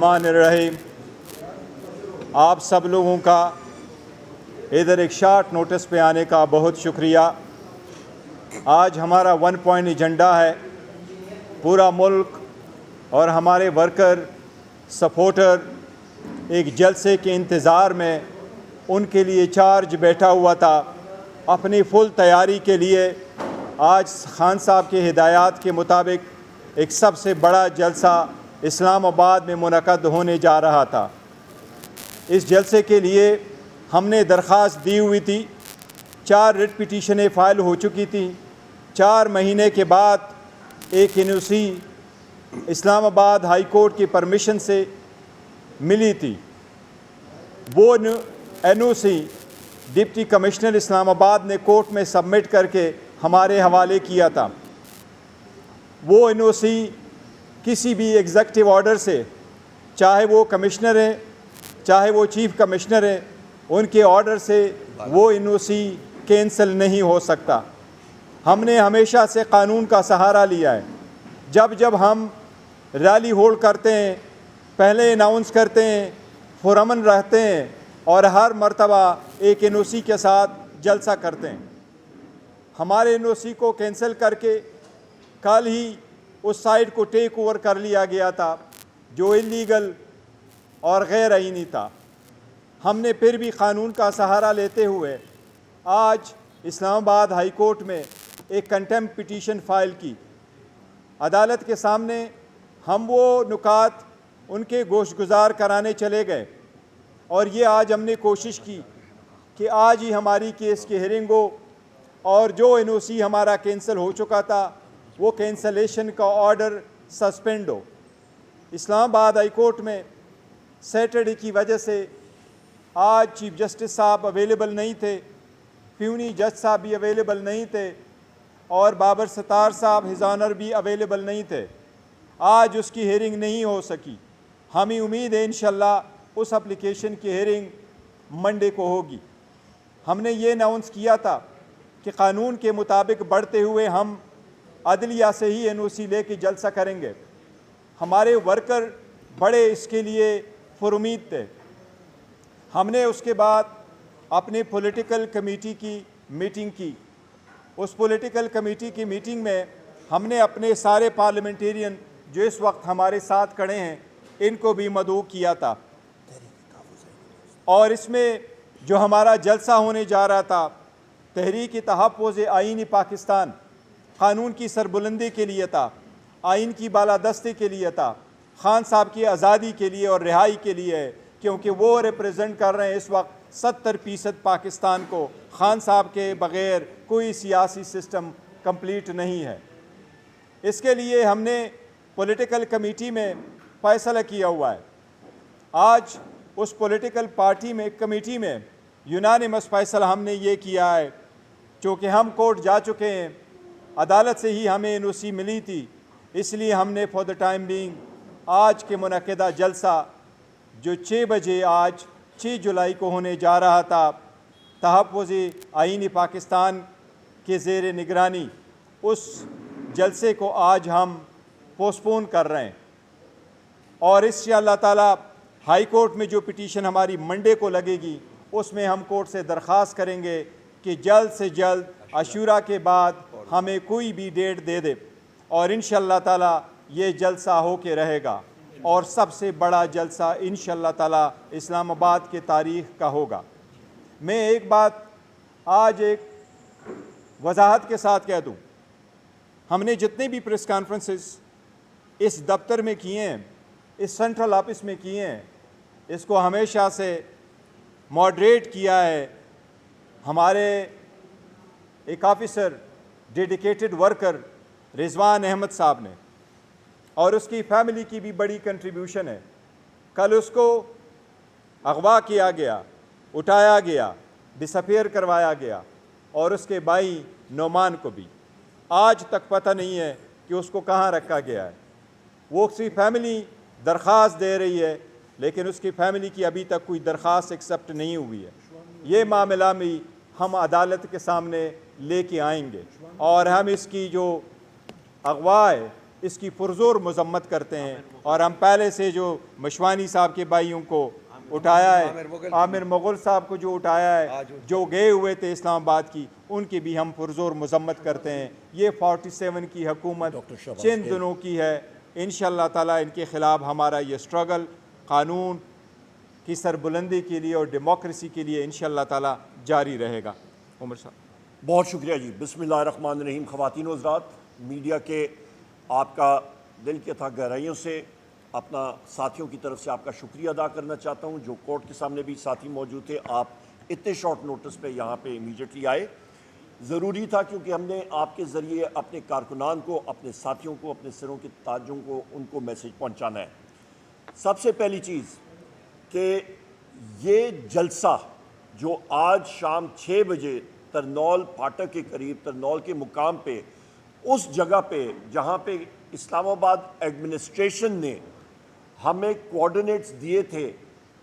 الرحمن الرحیم، آپ سب لوگوں کا ادھر ایک شارٹ نوٹس پہ آنے کا بہت شکریہ۔ آج ہمارا 1 پوائنٹ ایجنڈا ہے۔ پورا ملک اور ہمارے ورکر سپورٹر ایک جلسے کے انتظار میں ان کے لیے چارج بیٹھا ہوا تھا۔ اپنی فل تیاری کے لیے آج خان صاحب کے ہدایات کے مطابق ایک سب سے بڑا جلسہ اسلام آباد میں منعقد ہونے جا رہا تھا۔ اس جلسے کے لیے ہم نے درخواست دی ہوئی تھی، 4 ریٹ پٹیشنیں فائل ہو چکی تھیں۔ 4 مہینے کے بعد ایک NOC اسلام آباد ہائی کورٹ کی پرمیشن سے ملی تھی۔ وہ NOC ڈپٹی کمشنر اسلام آباد نے کورٹ میں سبمٹ کر کے ہمارے حوالے کیا تھا۔ وہ NOC کسی بھی ایگزیکٹو آرڈر سے، چاہے وہ کمشنر ہیں چاہے وہ چیف کمشنر ہیں، ان کے آرڈر سے وہ NOC کینسل نہیں ہو سکتا۔ ہم نے ہمیشہ سے قانون کا سہارا لیا ہے۔ جب ہم ریلی ہولڈ کرتے ہیں، پہلے اناؤنس کرتے ہیں، پرامن رہتے ہیں اور ہر مرتبہ ایک NOC کے ساتھ جلسہ کرتے ہیں۔ ہمارے NOC کو کینسل کر کے کل ہی اس سائٹ کو ٹیک اوور کر لیا گیا تھا جو انلیگل اور غیر آئینی تھا۔ ہم نے پھر بھی قانون کا سہارا لیتے ہوئے آج اسلام آباد ہائی کورٹ میں ایک کنٹیمپٹ پٹیشن فائل کی۔ عدالت کے سامنے ہم وہ نکات ان کے گوش گزار کرانے چلے گئے، اور یہ آج ہم نے کوشش کی کہ آج ہی ہماری کیس کی ہیئرنگ ہو، اور جو NOC ہمارا کینسل ہو چکا تھا وہ کینسلیشن کا آرڈر سسپینڈ ہو۔ اسلام آباد ہائی کورٹ میں سیٹرڈے کی وجہ سے آج چیف جسٹس صاحب اویلیبل نہیں تھے، پیونی جج صاحب بھی اویلیبل نہیں تھے، اور بابر ستار صاحب ہز آنر بھی اویلیبل نہیں تھے۔ آج اس کی ہیئرنگ نہیں ہو سکی۔ ہمیں امید ہے انشاءاللہ اس اپلیکیشن کی ہیئرنگ منڈے کو ہوگی۔ ہم نے یہ اناؤنس کیا تھا کہ قانون کے مطابق بڑھتے ہوئے ہم عدلیہ سے ہی NOC لے کے جلسہ کریں گے۔ ہمارے ورکر بڑے اس کے لیے پر امید تھے۔ ہم نے اس کے بعد اپنے پولیٹیکل کمیٹی کی میٹنگ کی۔ اس پولیٹیکل کمیٹی کی میٹنگ میں ہم نے اپنے سارے پارلیمنٹیرین جو اس وقت ہمارے ساتھ کھڑے ہیں ان کو بھی مدعو کیا تھا، اور اس میں جو ہمارا جلسہ ہونے جا رہا تھا تحریک تحفظ آئین پاکستان، قانون کی سربلندی کے لیے تھا، آئین کی بالادستی کے لیے تھا، خان صاحب کی آزادی کے لیے اور رہائی کے لیے ہے، کیونکہ وہ ریپریزنٹ کر رہے ہیں اس وقت 70% پاکستان کو۔ خان صاحب کے بغیر کوئی سیاسی سسٹم کمپلیٹ نہیں ہے۔ اس کے لیے ہم نے پولیٹیکل کمیٹی میں فیصلہ کیا ہوا ہے۔ آج اس پولیٹیکل کمیٹی میں یونانیمس فیصلہ ہم نے یہ کیا ہے، چونکہ ہم کورٹ جا چکے ہیں، عدالت سے ہی ہمیں NOC ملی تھی، اس لیے ہم نے فار دا ٹائم بینگ آج کے منعقدہ جلسہ جو 6 بجے آج 6 جولائی کو ہونے جا رہا تھا تحفظ آئین پاکستان کے زیر نگرانی، اس جلسے کو آج ہم پوسٹپون کر رہے ہیں، اور اس سے اللہ تعالیٰ ہائی کورٹ میں جو پٹیشن ہماری منڈے کو لگے گی اس میں ہم کورٹ سے درخواست کریں گے کہ جلد سے جلد عاشورہ کے بعد ہمیں کوئی بھی ڈیٹ دے دے، اور انشاءاللہ تعالیٰ یہ جلسہ ہو کے رہے گا، اور سب سے بڑا جلسہ انشاءاللہ تعالیٰ اسلام آباد کے تاریخ کا ہوگا۔ میں ایک بات آج ایک وضاحت کے ساتھ کہہ دوں، ہم نے جتنے بھی پریس کانفرنسز اس دفتر میں کیے ہیں، اس سینٹرل آفس میں کیے ہیں، اس کو ہمیشہ سے ماڈریٹ کیا ہے ہمارے ایک officer dedicated worker Rizwan Ahmed صاحب نے، اور اس کی فیملی کی بھی بڑی کنٹریبیوشن ہے۔ کل اس کو اغوا کیا گیا، اٹھایا گیا، ڈسپیئر کروایا گیا، اور اس کے بھائی نعمان کو بھی آج تک پتہ نہیں ہے کہ اس کو کہاں رکھا گیا ہے۔ وہ اس کی فیملی درخواست دے رہی ہے، لیکن اس کی فیملی کی ابھی تک کوئی درخواست ایکسیپٹ نہیں ہوئی ہے۔ یہ معاملہ بھی ہم عدالت کے سامنے لے کے آئیں گے، اور ہم اس کی جو اغوا ہے اس کی پرزور مذمت کرتے ہیں، اور ہم پہلے سے جو مشوانی صاحب کے بھائیوں کو اٹھایا ہے، عامر مغل صاحب کو جو اٹھایا ہے، جو گئے ہوئے تھے اسلام آباد کی، ان کی بھی ہم پرزور مذمت کرتے ہیں۔ یہ 47 کی حکومت چند دنوں کی ہے، انشاءاللہ تعالیٰ ان کے خلاف ہمارا یہ سٹرگل قانون کی سربلندی کے لیے اور ڈیموکریسی کے لیے انشاءاللہ تعالیٰ جاری رہے گا۔ عمر صاحب بہت شکریہ جی۔ بسم اللہ الرحمن الرحیم۔ خواتین و حضرات، میڈیا کے آپ کا دل کے تھا گہرائیوں سے اپنا ساتھیوں کی طرف سے آپ کا شکریہ ادا کرنا چاہتا ہوں، جو کورٹ کے سامنے بھی ساتھی موجود تھے۔ آپ اتنے شارٹ نوٹس پہ یہاں پہ امیڈیٹلی آئے، ضروری تھا، کیونکہ ہم نے آپ کے ذریعے اپنے کارکنان کو، اپنے ساتھیوں کو، اپنے سروں کے تاجوں کو، ان کو میسج پہنچانا ہے۔ سب سے پہلی چیز کہ یہ جلسہ جو آج شام 6 بجے ترنول پھاٹک کے قریب، ترنول کے مقام پہ، اس جگہ پہ جہاں پہ اسلام آباد ایڈمنسٹریشن نے ہمیں کوآرڈینیٹس دیے تھے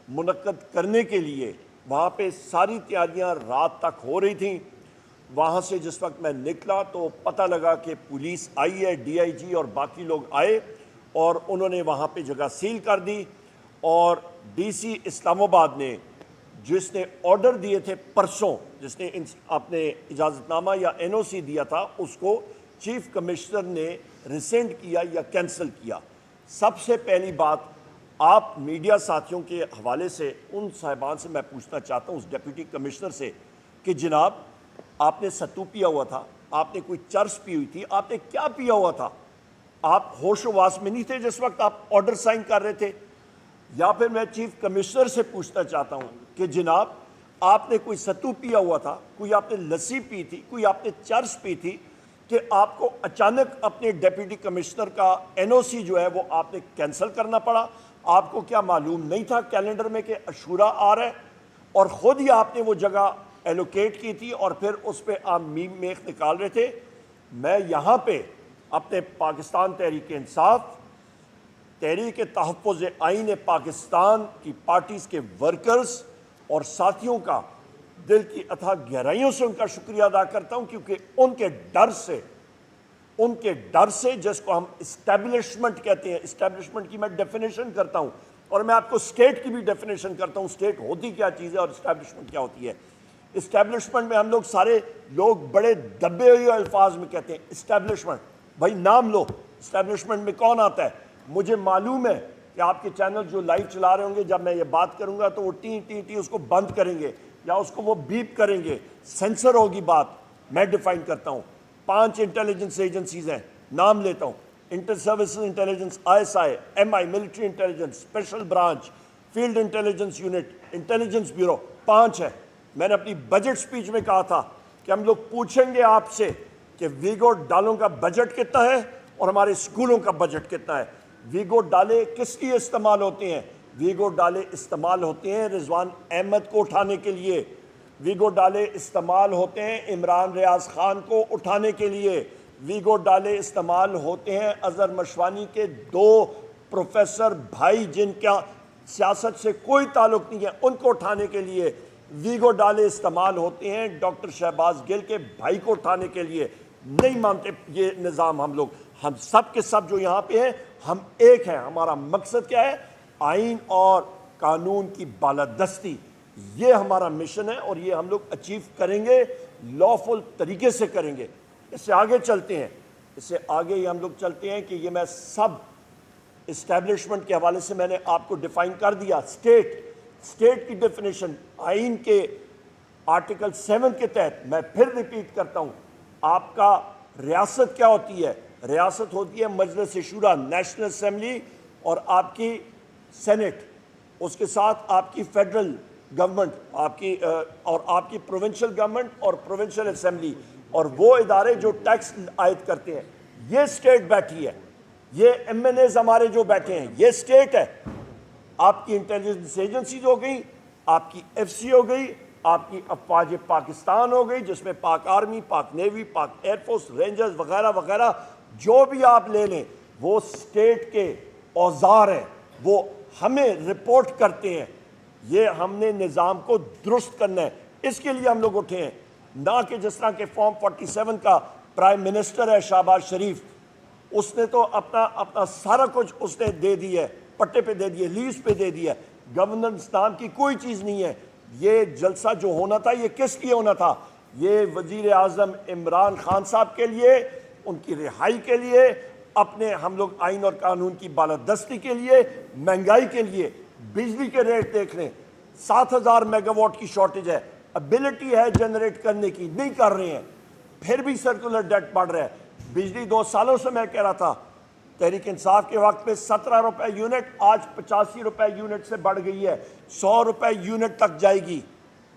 منعقد کرنے کے لیے، وہاں پہ ساری تیاریاں رات تک ہو رہی تھیں۔ وہاں سے جس وقت میں نکلا تو پتہ لگا کہ پولیس آئی ہے، ڈی آئی جی اور باقی لوگ آئے، اور انہوں نے وہاں پہ جگہ سیل کر دی، اور ڈی سی اسلام آباد نے، جس نے آرڈر دیے تھے پرسوں، جس نے اپنے اجازت نامہ یا این او سی دیا تھا، اس کو چیف کمشنر نے ریسینڈ کیا یا کینسل کیا۔ سب سے پہلی بات، آپ میڈیا ساتھیوں کے حوالے سے ان صاحبان سے میں پوچھنا چاہتا ہوں، اس ڈیپٹی کمشنر سے، کہ جناب آپ نے ستو پیا ہوا تھا، آپ نے کوئی چرس پی ہوئی تھی، آپ نے کیا پیا ہوا تھا؟ آپ ہوش و واس میں نہیں تھے جس وقت آپ آرڈر سائن کر رہے تھے؟ یا پھر میں چیف کمشنر سے پوچھنا چاہتا ہوں کہ جناب آپ نے کوئی ستو پیا ہوا تھا، کوئی آپ نے لسی پی تھی، کوئی آپ نے چرس پی تھی، کہ آپ کو اچانک اپنے ڈیپٹی کمشنر کا این او سی جو ہے وہ آپ نے کینسل کرنا پڑا؟ آپ کو کیا معلوم نہیں تھا کیلنڈر میں کہ عاشورہ آ رہا ہے، اور خود ہی آپ نے وہ جگہ ایلوکیٹ کی تھی اور پھر اس پہ آپ میم میخ نکال رہے تھے؟ میں یہاں پہ اپنے پاکستان تحریک انصاف، تحریک تحفظ آئین پاکستان کی پارٹیز کے ورکرز اور ساتھیوں کا دل کی اتھا گہرائیوں سے ان کا شکریہ ادا کرتا ہوں، کیونکہ ان کے ڈر سے جس کو ہم اسٹیبلشمنٹ کہتے ہیں، اسٹیبلشمنٹ کی میں ڈیفینیشن کرتا ہوں، اور میں آپ کو اسٹیٹ کی بھی ڈیفینیشن کرتا ہوں، اسٹیٹ ہوتی کیا چیز ہے اور اسٹیبلشمنٹ کیا ہوتی ہے۔ اسٹیبلشمنٹ میں ہم لوگ سارے لوگ بڑے دبے ہوئے الفاظ میں کہتے ہیں اسٹیبلشمنٹ، بھائی نام لو، اسٹیبلشمنٹ میں کون آتا ہے؟ مجھے معلوم ہے کہ آپ کے چینل جو لائیو چلا رہے ہوں گے، جب میں یہ بات کروں گا تو وہ ٹی ٹی ٹی اس کو بند کریں گے یا اس کو وہ بیپ کریں گے، سینسر ہوگی بات۔ میں ڈیفائن کرتا ہوں، 5 انٹیلیجنس ایجنسیز ہیں، نام لیتا ہوں: inter services intelligence, I S I, M I military intelligence, special branch, field intelligence unit, intelligence bureau, 5 ہے۔ میں نے اپنی بجٹ سپیچ میں کہا تھا کہ ہم لوگ پوچھیں گے آپ سے کہ ویگو ڈالوں کا بجٹ کتنا ہے اور ہمارے اسکولوں کا بجٹ کتنا ہے۔ ویگو ڈالے کس لیے استعمال ہوتے ہیں؟ ویگو ڈالے استعمال ہوتے ہیں رضوان احمد کو اٹھانے کے لیے، ویگو ڈالے استعمال ہوتے ہیں عمران ریاض خان کو اٹھانے کے لیے، ویگو ڈالے استعمال ہوتے ہیں اظہر مشوانی کے 2 پروفیسر بھائی جن کا سیاست سے کوئی تعلق نہیں ہے، ان کو اٹھانے کے لیے، ویگو ڈالے استعمال ہوتے ہیں ڈاکٹر شہباز گل کے بھائی کو اٹھانے کے لیے۔ نہیں مانتے یہ نظام ہم لوگ، ہم سب کے سب جو یہاں پہ ہیں ہم ایک ہیں۔ ہمارا مقصد کیا ہے؟ آئین اور قانون کی بالادستی، یہ ہمارا مشن ہے، اور یہ ہم لوگ اچیو کریں گے، لافل طریقے سے کریں گے۔ اس سے آگے چلتے ہیں، اس سے آگے یہ ہم لوگ چلتے ہیں کہ یہ میں سب اسٹیبلشمنٹ کے حوالے سے میں نے آپ کو ڈیفائن کر دیا۔ اسٹیٹ کی ڈیفینیشن آئین کے آرٹیکل 7 کے تحت میں پھر ریپیٹ کرتا ہوں، آپ کا ریاست کیا ہوتی ہے؟ ریاست ہوتی ہے مجلس شورا، نیشنل اسمبلی، اور آپ کی سینٹ، اس کے ساتھ آپ کی فیڈرل گورنمنٹ، اور آپ کی پروونشل گورنمنٹ اور پروونشل اسمبلی، اور وہ ادارے جو ٹیکس عائد کرتے ہیں۔ یہ اسٹیٹ بیٹھی ہے، یہ ایم این ایز ہمارے جو بیٹھے ہیں، یہ اسٹیٹ ہے۔ آپ کی انٹیلیجنس ایجنسیز ہو گئی، آپ کی ایف سی ہو گئی، آپ کی افواج پاکستان ہو گئی، جس میں پاک آرمی، پاک نیوی، پاک ایئر فورس، رینجرز وغیرہ وغیرہ، جو بھی آپ لے لیں وہ اسٹیٹ کے اوزار ہیں، وہ ہمیں رپورٹ کرتے ہیں۔ یہ ہم نے نظام کو درست کرنا ہے، اس کے لیے ہم لوگ اٹھے ہیں، نہ کہ جس طرح کے فارم 47 کا پرائم منسٹر ہے شہباز شریف، اس نے تو اپنا سارا کچھ اس نے دے دی ہے، پٹے پہ دے دیے، لیز پہ دے دیا ہے، گورننس نام کی کوئی چیز نہیں ہے۔ یہ جلسہ جو ہونا تھا یہ کس لیے ہونا تھا؟ یہ وزیر اعظم عمران خان صاحب کے لیے، ان کی رہائی کے لیے، اپنے ہم لوگ آئین اور قانون کی بالادستی کے لیے، مہنگائی کے لیے۔ بجلی کے ریٹ دیکھ لیں، 7,000 میگا واٹ کی شارٹیج ہے، ابیلٹی ہے جنریٹ کرنے کی، نہیں کر رہے ہیں، پھر بھی سرکولر ڈیٹ بڑھ رہا ہے۔ بجلی 2 سالوں سے میں کہہ رہا تھا، تحریک انصاف کے وقت میں 17 روپے یونٹ، آج 85 روپے یونٹ سے بڑھ گئی ہے، 100 روپے یونٹ تک جائے گی۔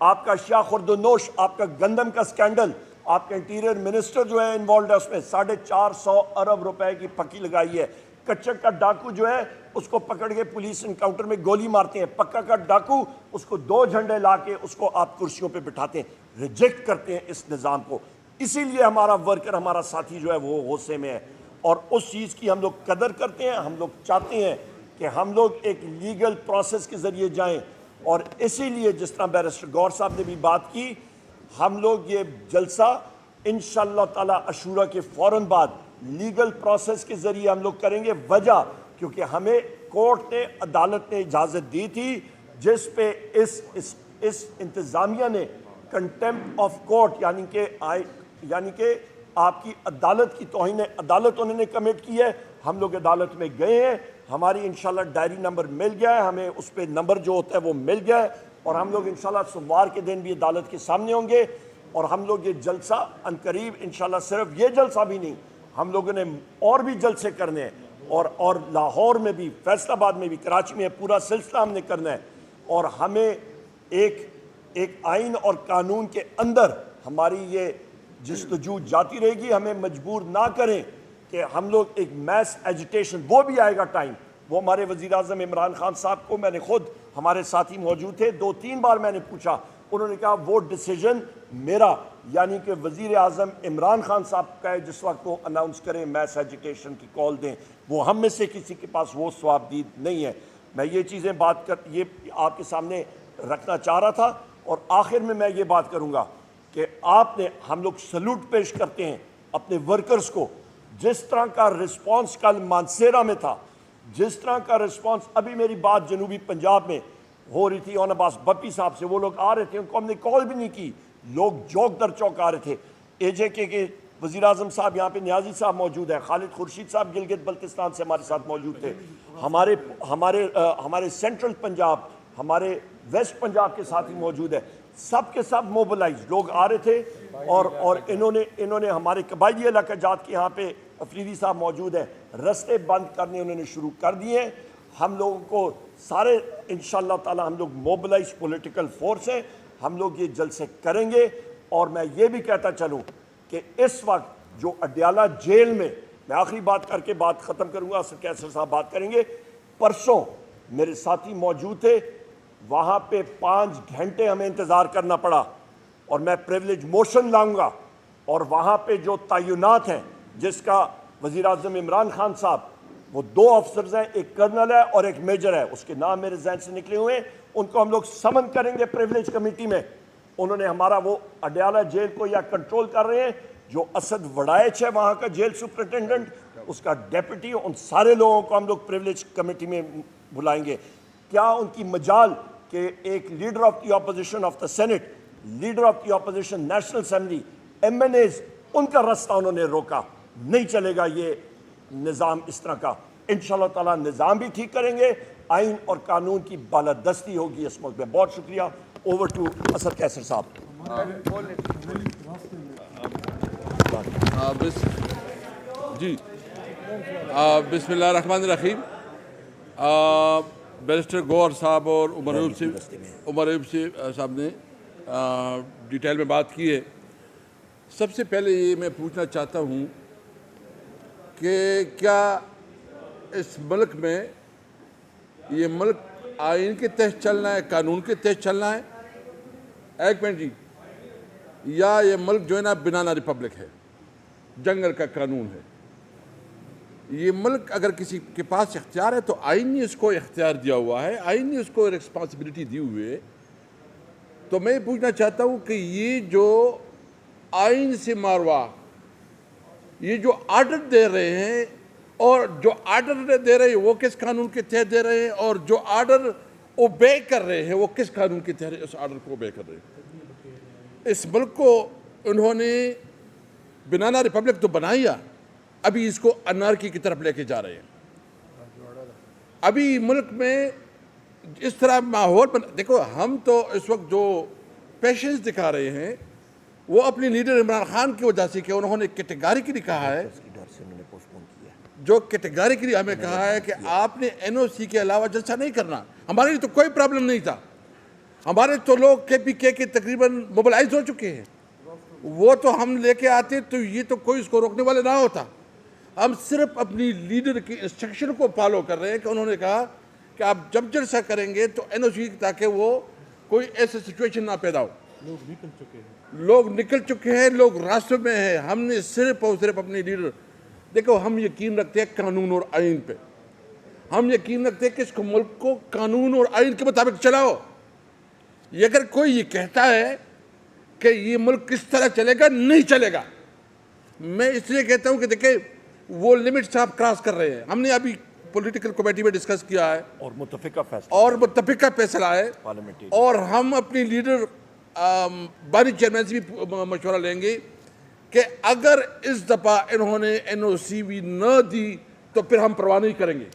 آپ کا شاہ خورد و نوش، آپ کا گندم کا سکینڈل، آپ کا انٹیریئر منسٹر جو ہے انوالوڈ ہے اس میں 450 ارب روپے کی پکی لگائی ہے۔ کچک کا ڈاکو جو ہے اس کو پکڑ کے پولیس انکاؤنٹر میں گولی مارتے ہیں، پکا کا ڈاکو اس کو 2 جھنڈے لا کے اس کو آپ کرسیوں پہ بٹھاتے ہیں، ریجیکٹ کرتے ہیں اس نظام کو۔ اسی لیے ہمارا ورکر، ہمارا ساتھی جو ہے وہ غصے میں ہے، اور اس چیز کی ہم لوگ قدر کرتے ہیں۔ ہم لوگ چاہتے ہیں کہ ہم لوگ ایک لیگل پروسیس کے ذریعے جائیں، اور اسی لیے جس طرح بیرسٹر گور صاحب نے بھی بات کی، ہم لوگ یہ جلسہ انشاءاللہ تعالی عاشورہ کے فوراً بعد لیگل پروسیس کے ذریعے ہم لوگ کریں گے۔ وجہ کیونکہ ہمیں کورٹ نے، عدالت نے اجازت دی تھی، جس پہ اس انتظامیہ نے کنٹیمپٹ آف کورٹ یعنی کہ آپ کی عدالت کی توہین عدالت انہوں نے کمٹ کی ہے۔ ہم لوگ عدالت میں گئے ہیں، ہماری انشاءاللہ ڈائری نمبر مل گیا ہے، ہمیں اس پہ نمبر جو ہوتا ہے وہ مل گیا ہے، اور ہم لوگ انشاءاللہ سوموار کے دن بھی عدالت کے سامنے ہوں گے، اور ہم لوگ یہ جلسہ عنقریب انشاءاللہ، صرف یہ جلسہ بھی نہیں، ہم لوگوں نے اور بھی جلسے کرنے ہیں، اور لاہور میں بھی، فیصل آباد میں بھی، کراچی میں پورا سلسلہ ہم نے کرنا ہے، اور ہمیں ایک آئین اور قانون کے اندر ہماری یہ جستجو جاتی رہے گی۔ ہمیں مجبور نہ کریں کہ ہم لوگ ایک میس ایجیٹیشن، وہ بھی آئے گا ٹائم۔ وہ ہمارے وزیر اعظم عمران خان صاحب کو، میں نے خود، ہمارے ساتھی موجود تھے، 2-3 بار میں نے پوچھا، انہوں نے کہا وہ ڈیسیجن میرا، یعنی کہ وزیر اعظم عمران خان صاحب کا ہے، جس وقت وہ اناؤنس کریں میس ایجیٹیشن کی کال دیں، وہ ہم میں سے کسی کے پاس وہ ثوابدید نہیں ہے۔ میں یہ چیزیں یہ آپ کے سامنے رکھنا چاہ رہا تھا، اور آخر میں یہ بات کروں گا کہ ہم لوگ سلوٹ پیش کرتے ہیں اپنے ورکرز کو۔ جس طرح کا رسپانس کل مانسیرا میں تھا، جس طرح کا رسپانس، ابھی میری بات جنوبی پنجاب میں ہو رہی تھی اون عباس بپی صاحب سے، وہ لوگ آ رہے تھے، ان کو ہم نے کال بھی نہیں کی، لوگ چوک در چوک آ رہے تھے۔ اے جے کے وزیر اعظم صاحب یہاں پہ، نیازی صاحب موجود ہیں، خالد خورشید صاحب گلگت بلتستان سے ہمارے ساتھ موجود تھے، ہمارے سینٹرل پنجاب، ہمارے ویسٹ پنجاب کے ساتھی موجود ہیں، سب کے سب موبلائز لوگ آ رہے تھے، اور انہوں نے ہمارے قبائلی علاقہ جات کے، یہاں پہ افریدی صاحب موجود ہیں، رستے بند کرنے انہوں نے شروع کر دیے ہیں۔ ہم لوگوں کو سارے انشاءاللہ تعالی ہم لوگ موبلائز پولیٹیکل فورس ہیں، ہم لوگ یہ جلسے کریں گے۔ اور میں یہ بھی کہتا چلوں کہ اس وقت جو اڈیالہ جیل میں آخری بات کر کے بات ختم کروں گا، اسد کیسر صاحب بات کریں گے، پرسوں میرے ساتھی موجود تھے، وہاں پہ 5 گھنٹے ہمیں انتظار کرنا پڑا، اور میں پریولیج موشن لاؤں گا، اور وہاں پہ جو تعینات ہیں، جس کا وزیر اعظم عمران خان صاحب، وہ 2 افسرز ہیں، ایک کرنل ہے اور ایک میجر ہے، اس کے نام میرے ذہن سے نکلے ہوئے ہیں، ان کو ہم لوگ سمن کریں گے پریولیج کمیٹی میں۔ انہوں نے ہمارا وہ اڈیالہ جیل کو یا کنٹرول کر رہے ہیں، جو اسد وڑائچ ہے وہاں کا جیل سپرنٹینڈنٹ، اس کا ڈیپٹی، ان سارے لوگوں کو ہم لوگ پریولیج کمیٹی میں بلائیں گے۔ کیا ان کی مجال کہ ایک leader of the opposition of the senate, leader of the opposition national assembly, M N As, ان کا راستہ انہوں نے روکا، نہیں چلے گا یہ نظام اس طرح کا۔ انشاءاللہ تعالیٰ نظام بھی ٹھیک کریں گے، آئین اور قانون کی بالادستی ہوگی اس ملک میں۔ بہت شکریہ۔ اوور ٹو اسد کیسر صاحب۔ جی، بسم اللہ الرحمن الرحیم۔ بیرسٹر گور صاحب اور عمر ایوب صاحب نے ڈیٹیل میں بات کی ہے۔ سب سے پہلے یہ میں پوچھنا چاہتا ہوں کہ کیا اس ملک میں یہ ملک آئین کے تحت چلنا ہے، قانون کے تحت چلنا ہے؟ ایک منٹ جی، یا یہ ملک جو ہے نا بنانا ریپبلک ہے، جنگل کا قانون ہے؟ یہ ملک اگر کسی کے پاس اختیار ہے تو آئین نے اس کو اختیار دیا ہوا ہے، آئین نے اس کو رسپانسبلٹی دی ہوئی ہے۔ تو میں یہ پوچھنا چاہتا ہوں کہ یہ جو آئین سے ماروا، یہ جو آرڈر دے رہے ہیں، اور جو آرڈر دے رہے ہیں وہ کس قانون کے تحت دے رہے ہیں, اور جو آرڈر اوبے کر رہے ہیں وہ کس قانون کے تحت اس آرڈر کو اوبے کر رہے ہیں. اس ملک کو انہوں نے بنانا ریپبلک تو بنایا, ابھی اس کو انارکی کی طرف لے کے جا رہے ہیں. ابھی ملک میں اس طرح ماحول دیکھو, ہم تو اس وقت جو پیشنس دکھا رہے ہیں وہ اپنی لیڈر عمران خان کی وجہ سے کہ انہوں نے کیٹیگریکلی کہا ہے, جو کیٹیگریکلی ہمیں کہا ہے کہ آپ نے این او سی کے علاوہ جلسہ نہیں کرنا. ہمارے لیے تو کوئی پرابلم نہیں تھا, ہمارے تو لوگ کے پی کے تقریباً موبلائز ہو چکے ہیں, وہ تو ہم لے کے آتے تو یہ تو کوئی اس کو روکنے والے نہ ہوتا. ہم صرف اپنی لیڈر کی انسٹرکشن کو فالو کر رہے ہیں کہ انہوں نے کہا کہ آپ جب جلسہ کریں گے تو این او سی, تاکہ وہ کوئی ایسے سچویشن نہ پیدا ہو. لوگ نکل چکے ہیں, لوگ راستوں میں ہیں. ہم نے صرف اور صرف اپنی لیڈر, دیکھو ہم یقین رکھتے ہیں قانون اور آئین پہ, ہم یقین رکھتے ہیں کہ اس کو ملک کو قانون اور آئین کے مطابق چلاؤ. یہ اگر کوئی یہ کہتا ہے کہ یہ ملک کس طرح چلے گا, نہیں چلے گا. میں اس لیے کہتا ہوں کہ دیکھیں وہ لمٹس آپ کراس کر رہے ہیں. ہم نے ابھی پولیٹیکل کمیٹی میں ڈسکس کیا ہے اور متفقہ فیصلہ ہے, اور ہم اپنی لیڈر بانی چیئرمین سے بھی مشورہ لیں گے کہ اگر اس دفعہ انہوں نے این او سی بھی نہ دی تو پھر ہم پرواہ نہیں کریں گے.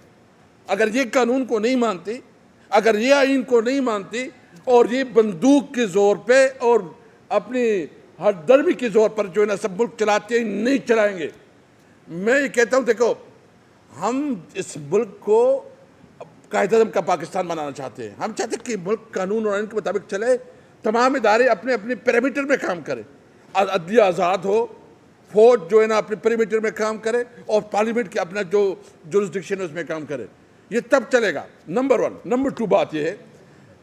اگر یہ قانون کو نہیں مانتے, اگر یہ آئین کو نہیں مانتے, اور یہ بندوق کے زور پہ اور اپنی ہر درمی کے زور پر جو ہے نا سب ملک چلاتے ہیں, نہیں چلائیں گے. میں یہ کہتا ہوں دیکھو ہم اس ملک کو قائد اعظم کا پاکستان بنانا چاہتے ہیں. ہم چاہتے ہیں کہ ملک قانون اور آئین کے مطابق چلے, تمام ادارے اپنے اپنے پیرامیٹر میں کام کریں, عدلیہ آزاد ہو, فوج جو ہے نا اپنے پیرامیٹر میں کام کرے, اور پارلیمنٹ کے اپنا جو جورسڈکشن ہے اس میں کام کرے. یہ تب چلے گا. نمبر 1. نمبر 2 بات یہ ہے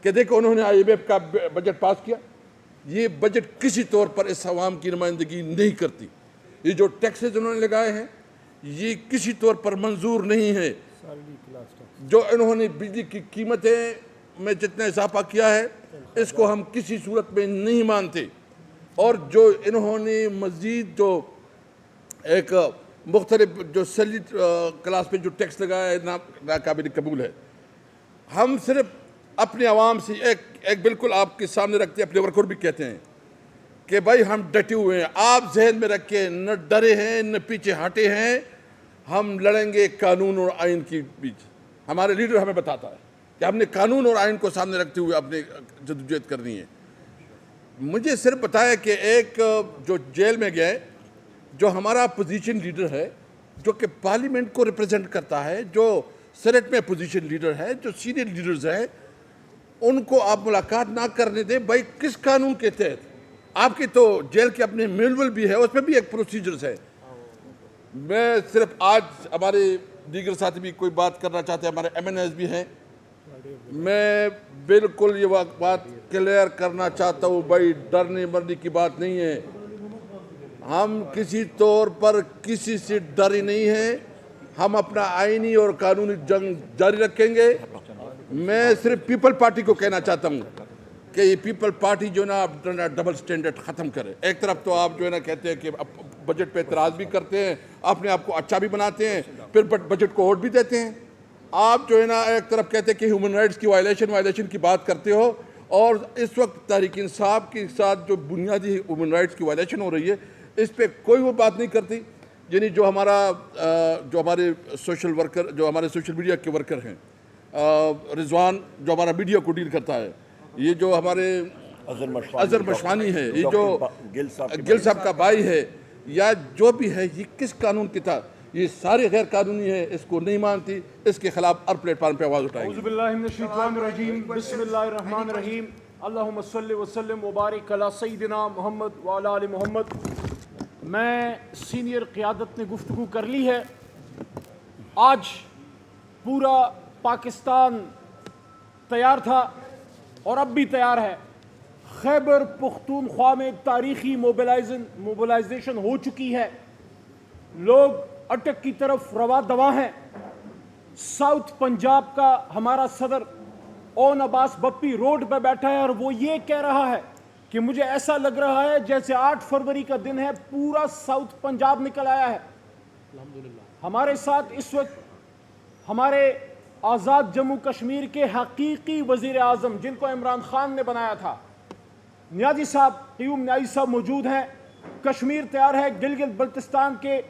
کہ دیکھو انہوں نے آئی ایم ایف کا بجٹ پاس کیا. یہ بجٹ کسی طور پر اس عوام کی نمائندگی نہیں کرتی. یہ جو ٹیکسز انہوں نے لگائے ہیں یہ کسی طور پر منظور نہیں ہے. جو انہوں نے بجلی کی قیمتیں میں جتنا اضافہ کیا ہے اس کو ہم کسی صورت میں نہیں مانتے. اور جو انہوں نے مزید جو ایک مختلف جو سیلری کلاس پہ جو ٹیکس لگایا ہے ناقابل قبول ہے. ہم صرف اپنے عوام سے ایک بالکل آپ کے سامنے رکھتے ہیں, اپنے ورکر بھی کہتے ہیں کہ بھائی ہم ڈٹے ہوئے ہیں. آپ ذہن میں رکھیں, نہ ڈرے ہیں نہ پیچھے ہٹے ہیں, ہم لڑیں گے قانون اور آئین کے بیچ. ہمارے لیڈر ہمیں بتاتا ہے کہ ہم نے قانون اور آئین کو سامنے رکھتے ہوئے اپنے جدوجہد کرنی ہے. مجھے صرف بتایا کہ ایک جو جیل میں گئے, جو ہمارا اپوزیشن لیڈر ہے, جو کہ پارلیمنٹ کو ریپرزینٹ کرتا ہے, جو سینٹ میں اپوزیشن لیڈر ہے, جو سینئر لیڈرز ہیں, ان کو آپ ملاقات نہ کرنے دیں. بھائی کس قانون کے تحت؟ آپ کی تو جیل کے اپنے مینول بھی ہے, اس میں بھی ایک پروسیجرز ہے. میں صرف آج ہمارے دیگر ساتھی بھی کوئی بات کرنا چاہتے ہیں, ہمارے ایم این ایز بھی ہیں, میں بالکل یہ بات کلیئر کرنا چاہتا ہوں, بھائی ڈرنے مرنے کی بات نہیں ہے. ہم کسی طور پر کسی سے ڈری نہیں ہیں. ہم اپنا آئینی اور قانونی جنگ جاری رکھیں گے. میں صرف پیپل پارٹی کو کہنا چاہتا ہوں کہ یہ پیپل پارٹی جو ہے نا ڈبل سٹینڈرڈ ختم کرے. ایک طرف تو آپ جو ہے نا کہتے ہیں کہ بجٹ پہ اعتراض بھی کرتے ہیں, اپنے آپ کو اچھا بھی بناتے ہیں, پھر بجٹ کو ووٹ بھی دیتے ہیں. آپ جو ہے نا ایک طرف کہتے ہیں کہ ہیومن رائٹس کی وائلیشن کی بات کرتے ہو, اور اس وقت تحریک انصاف کے ساتھ جو بنیادی ہیومن رائٹس کی وائلیشن ہو رہی ہے اس پہ کوئی وہ بات نہیں کرتی. یعنی جو ہمارے سوشل ورکر, جو ہمارے سوشل میڈیا کے ورکر ہیں, رضوان جو ہمارا میڈیا کو ڈیل کرتا ہے, یہ جو ہمارے اظہر مشوانی ہے, یہ جو گل صاحب کا بھائی ہے, یا جو بھی ہے, یہ کس قانون کی تھا؟ یہ سارے غیر قانونی ہے, اس کو نہیں مانتی, اس کے خلاف ہر پلیٹ فارم پہ آواز اٹھائیں گے. اعوذ باللہ من الشیطان الرجیم, بسم اللہ الرحمن الرحیم, اللہم صلی وسلم وبارک علی سیدنا محمد وعلی آل محمد. میں سینئر قیادت نے گفتگو کر لی ہے. آج پورا پاکستان تیار تھا اور اب بھی تیار ہے. خیبر پختونخوا میں تاریخی موبلائزیشن ہو چکی ہے. لوگ اٹک کی طرف رواں دواں ہیں. ساؤتھ پنجاب کا ہمارا صدر اون عباس بپی روڈ پہ بیٹھا ہے اور وہ یہ کہہ رہا ہے کہ مجھے ایسا لگ رہا ہے جیسے 8 فروری کا دن ہے, پورا ساؤتھ پنجاب نکل آیا ہے. ہمارے ساتھ اس وقت ہمارے آزاد جموں کشمیر کے حقیقی وزیر اعظم جن کو عمران خان نے بنایا تھا، نیازی صاحب، قیوم نیازی صاحب موجود ہیں۔ کشمیر تیار ہے۔ گلگت بلتستان کے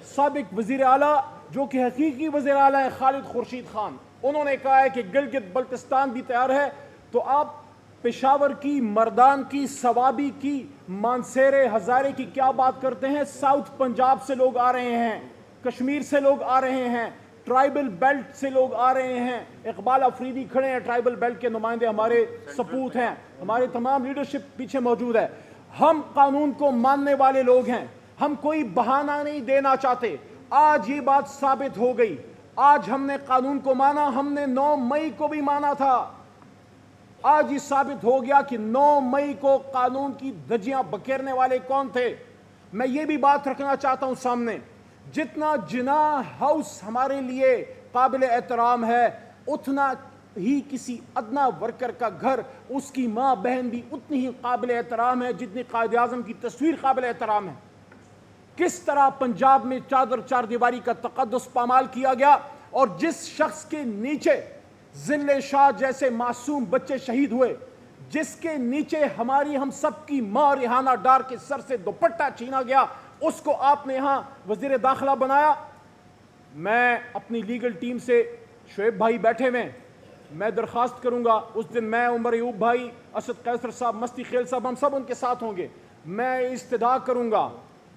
سابق وزیر اعلیٰ جو کہ حقیقی وزیر اعلیٰ ہیں، خالد خورشید خان، انہوں نے کہا ہے کہ گلگت بلتستان بھی تیار ہے۔ تو آپ پشاور کی، مردان کی، سوابی کی، مانسیرے، ہزارے کی کیا بات کرتے ہیں؟ ساؤتھ پنجاب سے لوگ آ رہے ہیں، کشمیر سے لوگ آ رہے ہیں، ٹرائبل بیلٹ سے لوگ آ رہے ہیں۔ اقبال افریدی کھڑے ہیں، ٹرائبل بیلٹ کے نمائندے ہمارے سپوت ہیں، ہمارے تمام لیڈرشپ پیچھے موجود ہے۔ ہم قانون کو ماننے والے لوگ ہیں، ہم کوئی بہانہ نہیں دینا چاہتے۔ آج یہ بات ثابت ہو گئی، آج ہم نے قانون کو مانا، ہم نے 9 مئی کو بھی مانا تھا۔ آج یہ ثابت ہو گیا کہ 9 مئی کو قانون کی دھجیاں بکھیرنے والے کون تھے۔ میں یہ بھی بات رکھنا چاہتا ہوں سامنے، جتنا جناح ہاؤس ہمارے لیے قابل احترام ہے، اتنا ہی کسی ادنا ورکر کا گھر، اس کی ماں بہن بھی اتنی ہی قابل احترام ہے جتنی قائد اعظم کی تصویر قابل احترام ہے۔ کس طرح پنجاب میں چادر چار دیواری کا تقدس پامال کیا گیا، اور جس شخص کے نیچے ذل شاہ جیسے معصوم بچے شہید ہوئے، جس کے نیچے ہماری ہم سب کی ماں ریحانہ ڈار کے سر سے دوپٹہ چھینا گیا، اس کو آپ نے یہاں وزیر داخلہ بنایا۔ میں اپنی لیگل ٹیم سے، شعیب بھائی بیٹھے ہوئے، میں درخواست کروں گا، اس دن میں، عمر ایوب بھائی، اسد قیصر صاحب، مستی خیل صاحب، ہم سب ان کے ساتھ ہوں گے۔ میں استدعا کروں گا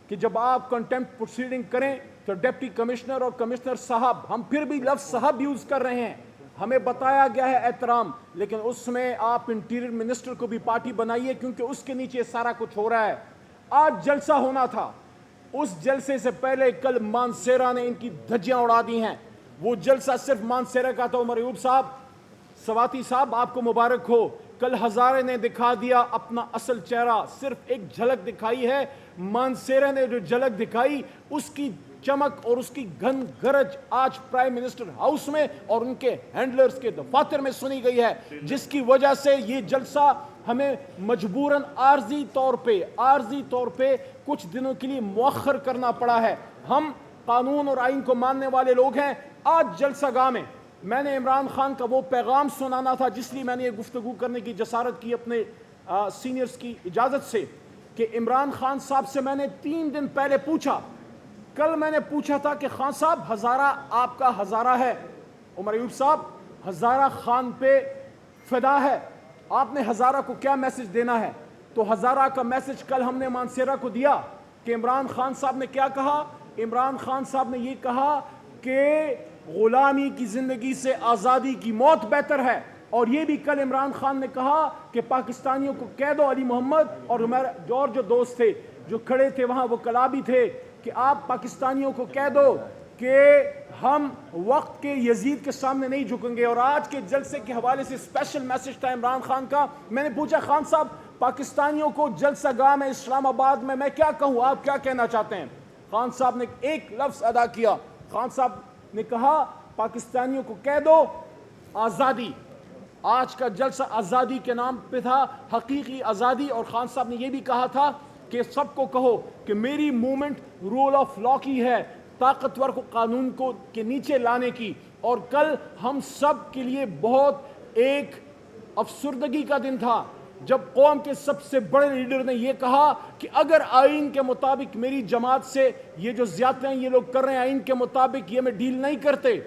کہ جب آپ کنٹیمپٹ پروسیڈنگ کریں تو ڈپٹی کمشنر اور کمشنر صاحب، ہم پھر بھی لفظ صاحب یوز کر رہے ہیں، ہمیں بتایا گیا ہے احترام، لیکن اس میں آپ انٹیریئر منسٹر کو بھی پارٹی بنائیے، کیونکہ اس کے نیچے سارا کچھ ہو رہا ہے۔ آج جلسہ ہونا تھا، اس جلسے سے پہلے کل مانسیرا نے ان کی دھجیاں اڑا دی ہیں۔ وہ جلسہ صرف مانسیرا کا تھا۔ عمر ایوب صاحب، سواتی صاحب، آپ کو مبارک ہو۔ کل ہزارے نے دکھا دیا اپنا اصل چہرہ، صرف ایک جھلک دکھائی ہے۔ مانسیرا نے جو جھلک دکھائی، اس کی چمک اور اس کی گھن گرج آج پرائم منسٹر ہاؤس میں اور ان کے ہینڈلرز کے دفاتر میں سنی گئی ہے، جس کی وجہ سے یہ جلسہ ہمیں مجبوراً عارضی طور پہ کچھ دنوں کے لیے مؤخر کرنا پڑا ہے۔ ہم قانون اور آئین کو ماننے والے لوگ ہیں۔ آج جلسہ گاہ میں نے عمران خان کا وہ پیغام سنانا تھا، جس لیے میں نے یہ گفتگو کرنے کی جسارت کی اپنے سینئرز کی اجازت سے، کہ عمران خان صاحب سے میں نے 3 دن پہلے پوچھا، کل میں نے پوچھا تھا کہ خان صاحب ہزارہ آپ کا ہزارہ ہے، عمر ایوب صاحب ہزارہ خان پہ فدا ہے، آپ نے ہزارہ کو کیا میسج دینا ہے؟ تو ہزارہ کا میسج کل ہم نے مانسیرا کو دیا کہ عمران خان صاحب نے کیا کہا؟ عمران خان صاحب نے یہ کہا کہ غلامی کی زندگی سے آزادی کی موت بہتر ہے، اور یہ بھی کل عمران خان نے کہا کہ پاکستانیوں کو کہہ دو، علی محمد اور ہمارے اور جو دوست تھے جو کھڑے تھے وہاں، وہ کلابی تھے، کہ آپ پاکستانیوں کو کہہ دو کہ ہم وقت کے یزید کے سامنے نہیں جھکیں گے۔ اور آج کے جلسے کے حوالے سے اسپیشل میسج تھا عمران خان کا۔ میں نے پوچھا، خان صاحب پاکستانیوں کو جلسہ گاہ میں اسلام آباد میں کیا کہوں، آپ کیا کہنا چاہتے ہیں؟ خان صاحب نے ایک لفظ ادا کیا، خان صاحب نے کہا پاکستانیوں کو کہہ دو آزادی۔ آج کا جلسہ آزادی کے نام پہ تھا، حقیقی آزادی۔ اور خان صاحب نے یہ بھی کہا تھا کہ سب کو کہو کہ میری موومنٹ رول آف لا کی ہے، طاقتور کو قانون کو کے نیچے لانے کی۔ اور کل ہم سب کے لیے بہت ایک افسردگی کا دن تھا جب قوم کے سب سے بڑے لیڈر نے یہ کہا کہ اگر آئین کے مطابق میری جماعت سے یہ جو زیادتیاں یہ لوگ کر رہے ہیں، آئین کے مطابق یہ میں ڈیل نہیں کرتے،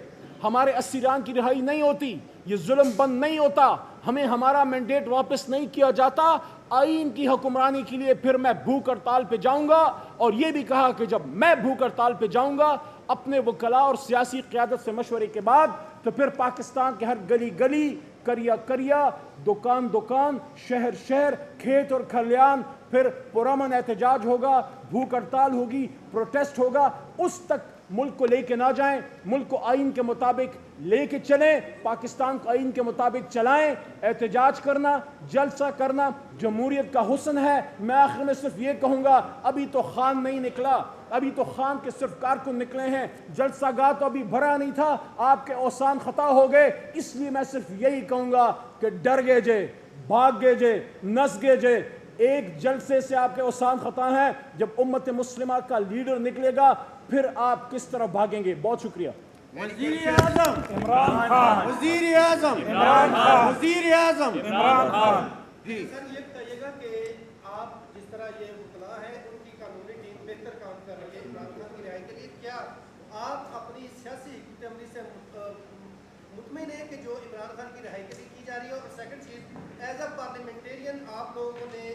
ہمارے اسیران کی رہائی نہیں ہوتی، یہ ظلم بند نہیں ہوتا، ہمیں ہمارا مینڈیٹ واپس نہیں کیا جاتا، آئین کی حکمرانی کے لیے پھر میں بھوک ہڑتال پہ جاؤں گا۔ اور یہ بھی کہا کہ جب میں بھوک ہڑتال پہ جاؤں گا اپنے وکلاء اور سیاسی قیادت سے مشورے کے بعد، تو پھر پاکستان کے ہر گلی گلی، کریا کریا، دکان دکان، شہر شہر، کھیت اور کھلیان پھر پرامن احتجاج ہوگا، بھوک ہڑتال ہوگی، پروٹیسٹ ہوگا۔ اس تک ملک کو لے کے نہ جائیں، ملک کو آئین کے مطابق لے کے چلیں، پاکستان کو آئین کے مطابق چلائیں۔ احتجاج کرنا، جلسہ کرنا جمہوریت کا حسن ہے۔ میں آخر میں صرف یہ کہوں گا، ابھی تو خان نہیں نکلا، ابھی تو خان کے صرف کارکن نکلے ہیں، جلسہ گاہ تو ابھی بھرا نہیں تھا، آپ کے اوسان خطا ہو گئے۔ اس لیے میں صرف یہی کہوں گا کہ ڈر گئے جے، بھاگ گئے جے، نس گئے جے۔ ایک جلسے سے آپ کے اوسان خطا ہیں، جب امت مسلمہ کا لیڈر نکلے گا پھر آپ کس طرف بھاگیں گے؟ بہت شکریہ. وزیر اعظم عمران خان. وزیر اعظم عمران خان. وزیر اعظم عمران خان. سر یہ بتائیے گا کہ آپ جس طرح یہ مطلع ہے ان کی قانونی ٹیم بہتر کام کر رہی ہے عمران خان کی رہائی کے لیے، کیا آپ اپنی سیاسی حکمرانی سے مطمئن ہیں کہ جو عمران خان کی رہائی کے لیے کی جا رہی ہے؟ اور سیکنڈ چیز، ایز اے پارلیمنٹیرین آپ لوگوں نے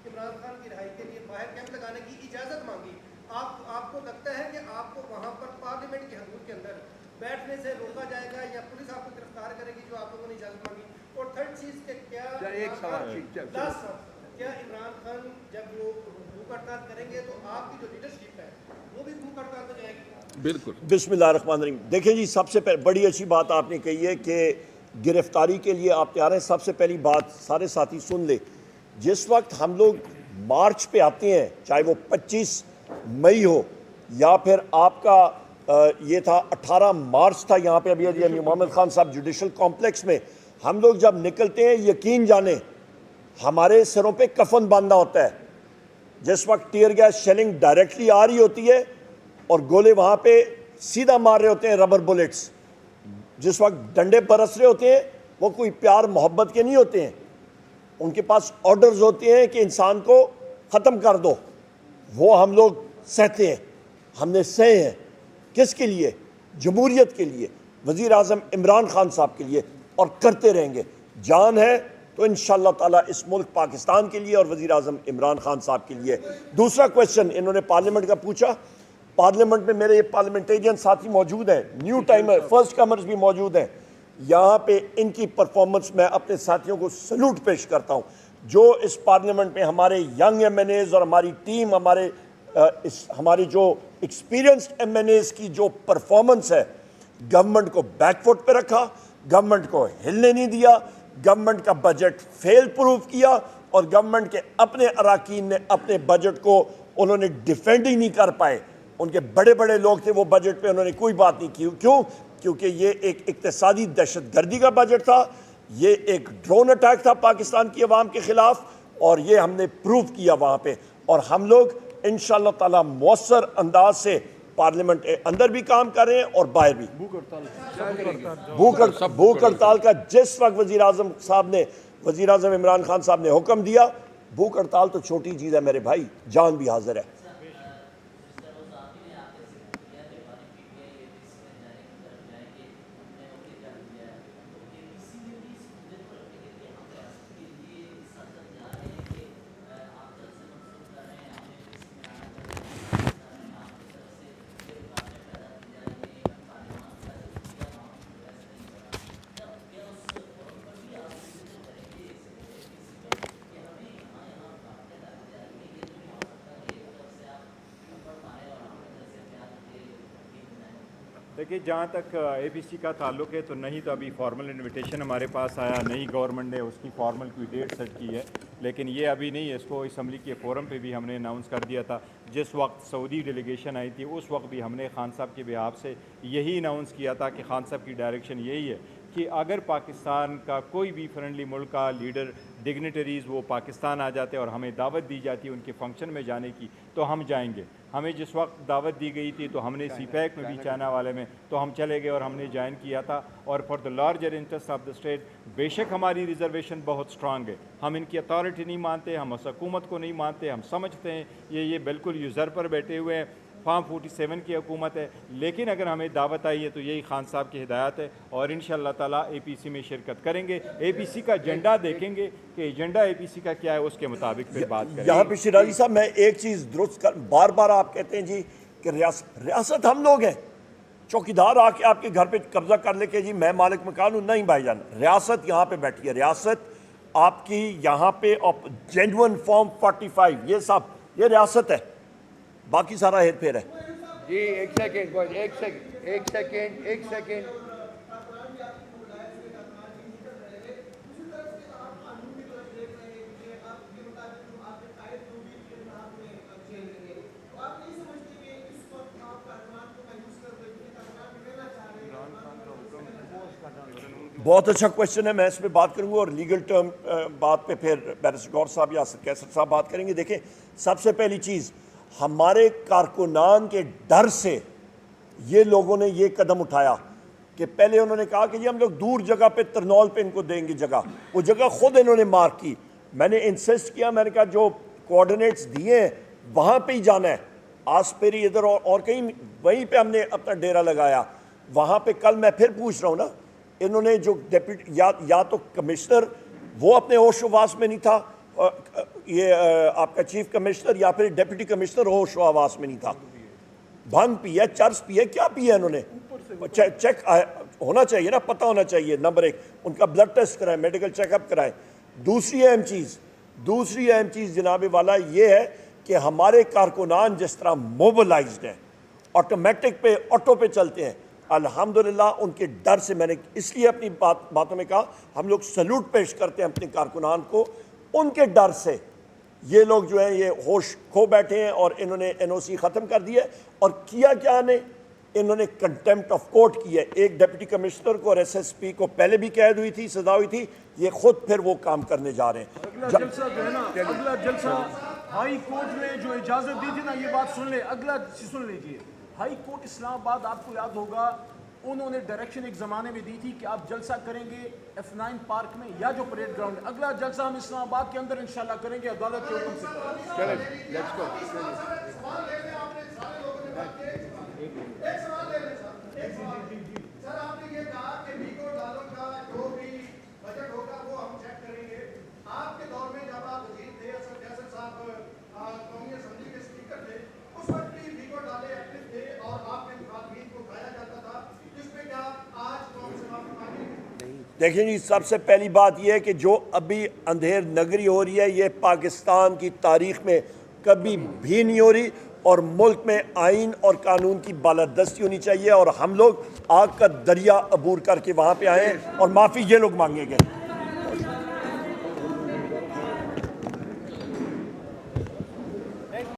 عمران خان کی رہائی کے لیے باہر کیمپ لگانے کی اجازت مانگی، آپ کو لگتا ہے کہ آپ کو وہاں پر پارلیمنٹ کی حدود کے اندر بیٹھنے سے روکا جائے گا یا پولیس آپ کو گرفتار کرے گی جو آپ لوگوں نے اجازت مانگی؟ اور تھرڈ چیز کہ کیا عمران خان جب وہ بھوک ہڑتال کریں گے تو آپ کی جو لیڈرشپ ہے وہ بھی بھوک ہڑتال پہ جائے گی؟ بالکل. بسم اللہ الرحمن الرحیم. دیکھیں جی، سب سے بڑی اچھی بات آپ نے کہی ہے کہ گرفتاری کے لیے آپ تیار ہیں. سب سے پہلی بات سارے ساتھی سن لے، جس وقت ہم لوگ مارچ پہ آتے ہیں، چاہے وہ 25 مئی ہو یا پھر آپ کا یہ تھا 18 مارچ تھا یہاں پہ ابھی امیر محمد خان صاحب جوڈیشل کمپلیکس میں، ہم لوگ جب نکلتے ہیں یقین جانیں ہمارے سروں پہ کفن باندھا ہوتا ہے. جس وقت ٹیئر گیس شیلنگ ڈائریکٹلی آ رہی ہوتی ہے اور گولے وہاں پہ سیدھا مار رہے ہوتے ہیں، ربر بلٹس، جس وقت ڈنڈے برس رہے ہوتے ہیں وہ کوئی پیار محبت کے نہیں ہوتے ہیں، ان کے پاس آرڈرز ہوتے ہیں کہ انسان کو ختم کر دو. وہ ہم لوگ سہتے ہیں، ہم نے سہے ہیں. کس کے لیے؟ جمہوریت کے لیے، وزیر اعظم عمران خان صاحب کے لیے، اور کرتے رہیں گے. جان ہے تو انشاءاللہ تعالیٰ اس ملک پاکستان کے لیے اور وزیر اعظم عمران خان صاحب کے لیے. دوسرا کویشچن انہوں نے پارلیمنٹ کا پوچھا. پارلیمنٹ میں میرے یہ پارلیمنٹیرین ساتھی موجود ہیں، نیو ٹائمر فرسٹ کمرز بھی موجود ہیں. یہاں پہ ان کی پرفارمنس میں اپنے ساتھیوں کو سلوٹ پیش کرتا ہوں. جو اس پارلیمنٹ میں ہمارے ینگ ایم این ایز اور ہماری ٹیم، ہماری جو ایکسپیرینسڈ ایم این ایز کی جو پرفارمنس ہے، گورنمنٹ کو بیک فٹ پہ رکھا، گورنمنٹ کو ہلنے نہیں دیا، گورنمنٹ کا بجٹ فیل پروف کیا، اور گورنمنٹ کے اپنے اراکین نے اپنے بجٹ کو انہوں نے ڈیفینڈ ہی نہیں کر پائے. ان کے بڑے بڑے لوگ تھے، وہ بجٹ پہ انہوں نے کوئی بات نہیں کی. کیوں؟ کیونکہ یہ ایک اقتصادی دہشت گردی کا بجٹ تھا، یہ ایک ڈرون اٹیک تھا پاکستان کی عوام کے خلاف، اور یہ ہم نے پروف کیا وہاں پہ. اور ہم لوگ انشاءاللہ تعالیٰ مؤثر انداز سے پارلیمنٹ اندر بھی کام کر رہے ہیں اور باہر بھی. بھوک ہڑتال کا جس وقت وزیر اعظم عمران خان صاحب نے حکم دیا، بھوک ہڑتال تو چھوٹی چیز ہے میرے بھائی، جان بھی حاضر ہے. دیکھیے، جہاں تک اے پی سی کا تعلق ہے تو نہیں تو ابھی فارمل انویٹیشن ہمارے پاس آیا نہیں، گورنمنٹ نے اس کی فارمل کوئی ڈیٹ سیٹ کی ہے، لیکن یہ ابھی نہیں ہے. اس کو اسمبلی کے فورم پہ بھی ہم نے اناؤنس کر دیا تھا. جس وقت سعودی ڈیلیگیشن آئی تھی اس وقت بھی ہم نے خان صاحب کے بہاف سے یہی اناؤنس کیا تھا کہ خان صاحب کی ڈائریکشن یہی ہے کہ اگر پاکستان کا کوئی بھی فرینڈلی ملک کا لیڈر ڈگنیٹریز وہ پاکستان آ جاتے اور ہمیں دعوت دی جاتی ان کے فنکشن میں جانے کی تو ہم جائیں گے. ہمیں جس وقت دعوت دی گئی تھی تو ہم نے سی پیک میں بھی، چائنا والے میں، تو ہم چلے گئے اور ہم نے جوائن کیا تھا. اور for the larger interest of the state بے شک ہماری ریزرویشن بہت اسٹرانگ ہے. ہم ان کی اتھارٹی نہیں مانتے، ہم اس حکومت کو نہیں مانتے. ہم سمجھتے ہیں یہ بالکل یوزر پر بیٹھے ہوئے ہیں، فارم 47 کی حکومت ہے. لیکن اگر ہمیں دعوت آئی ہے تو یہی خان صاحب کی ہدایت ہے اور انشاءاللہ تعالیٰ اے پی سی میں شرکت کریں گے. اے پی سی کا ایجنڈا دیکھیں گے کہ ایجنڈا اے پی سی کا کیا ہے، اس کے مطابق پھر بات کریں گے. یہاں پہ شیرازی صاحب میں ایک چیز درست بار بار آپ کہتے ہیں جی کہ ریاست ہم لوگ ہیں، چوکیدار آ کے آپ کے گھر پہ قبضہ کر لے کے جی میں مالک مکان ہوں. نہیں بھائی جان، ریاست یہاں پہ بیٹھی ہے. ریاست آپ کی یہاں پہ جینوئن فارم 45 یہ سب یہ ریاست ہے، باقی سارا ہیر پھیر ہے. جی ایک سیکنڈ بہت اچھا کویشچن ہے، میں اس پہ بات کروں گا اور لیگل ٹرم بات پہ پھر بیرسٹر گور صاحب یا کیسر صاحب بات کریں گے. دیکھیں، سب سے پہلی چیز ہمارے کارکنان کے ڈر سے یہ لوگوں نے یہ قدم اٹھایا کہ پہلے انہوں نے کہا کہ یہ ہم لوگ دور جگہ پہ ترنول پہ ان کو دیں گے جگہ، وہ جگہ خود انہوں نے مارک کی. میں نے انسسٹ کیا، میں نے کہا جو کوآرڈینیٹس دیے ہیں وہاں پہ ہی جانا ہے. آسپیری ادھر اور کہیں وہیں پہ ہم نے اپنا ڈیرا لگایا. وہاں پہ کل میں پھر پوچھ رہا ہوں نا، انہوں نے جو ڈیپٹی یا تو کمشنر وہ اپنے ہوش و حواس میں نہیں تھا، یہ آپ کا چیف کمشنر، یا پھر ڈیپٹی کمشنر ہوش و حواس میں نہیں تھا. بھنگ پی ہے، چرس پی ہے، کیا پی ہے انہوں نے؟ چیک ہونا چاہیے نا، پتہ ہونا چاہیے. نمبر 1 ان کا بلڈ ٹیسٹ کرائیں، میڈیکل چیک اپ کرائیں. دوسری اہم چیز جناب والا یہ ہے کہ ہمارے کارکنان جس طرح موبلائزڈ ہیں، آٹومیٹک پہ آٹو پہ چلتے ہیں، الحمدللہ ان کے ڈر سے میں نے اس لیے اپنی باتوں میں کہا ہم لوگ سلوٹ پیش کرتے ہیں اپنے کارکنان کو. ان کے ڈر سے یہ لوگ جو ہیں یہ ہوش کھو بیٹھے ہیں اور انہوں نے NOC ختم کر دی ہے. اور کیا کیا نے انہوں نے کنٹیمپٹ آف کورٹ کی ہے. ایک ڈپٹی کمشنر کو اور SSP کو پہلے بھی قید ہوئی تھی، سزا ہوئی تھی، یہ خود پھر وہ کام کرنے جا رہے ہیں. اگلا جلسہ جو ہے نا، اگلا جلسہ ہائی کورٹ نے جو اجازت دی تھی نا، یہ بات سن لیں، اگلا سن لیجیے. ہائی کورٹ اسلام آباد، آپ کو یاد ہوگا انہوں نے ڈائریکشن ایک زمانے میں دی تھی کہ آپ جلسہ کریں گے F9 پارک میں یا جو پریڈ گراؤنڈ ہے. اگلا جلسہ ہم اسلام آباد کے اندر انشاءاللہ کریں گے عدالت کے حکم سے. چلیں لیٹس گو. سر آپ نے یہ کہا کہ ویٹو ڈالوں کا جو بھی بجٹ ہوگا وہ ہم چیک کریں گے. آپ کے دور میں جب آپ وزیر تھے، اسد جیسر صاحب قومی اسمبلی کے اسپیکر تھے، اس وقت بھی ویٹو ڈالے ایکٹیو تھے اور آپ کے مخالفین کو اٹھایا جاتا تھا. اس پہ کیا آج قوم سے معافی مانگیں؟ دیکھیں جی، سب سے پہلی بات یہ ہے کہ جو ابھی اندھیر نگری ہو رہی ہے یہ پاکستان کی تاریخ میں کبھی بھی نہیں ہو رہی، اور ملک میں آئین اور قانون کی بالادستی ہونی چاہیے. اور ہم لوگ آگ کا دریا عبور کر کے وہاں پہ آئے ہیں اور معافی یہ لوگ مانگیں گے.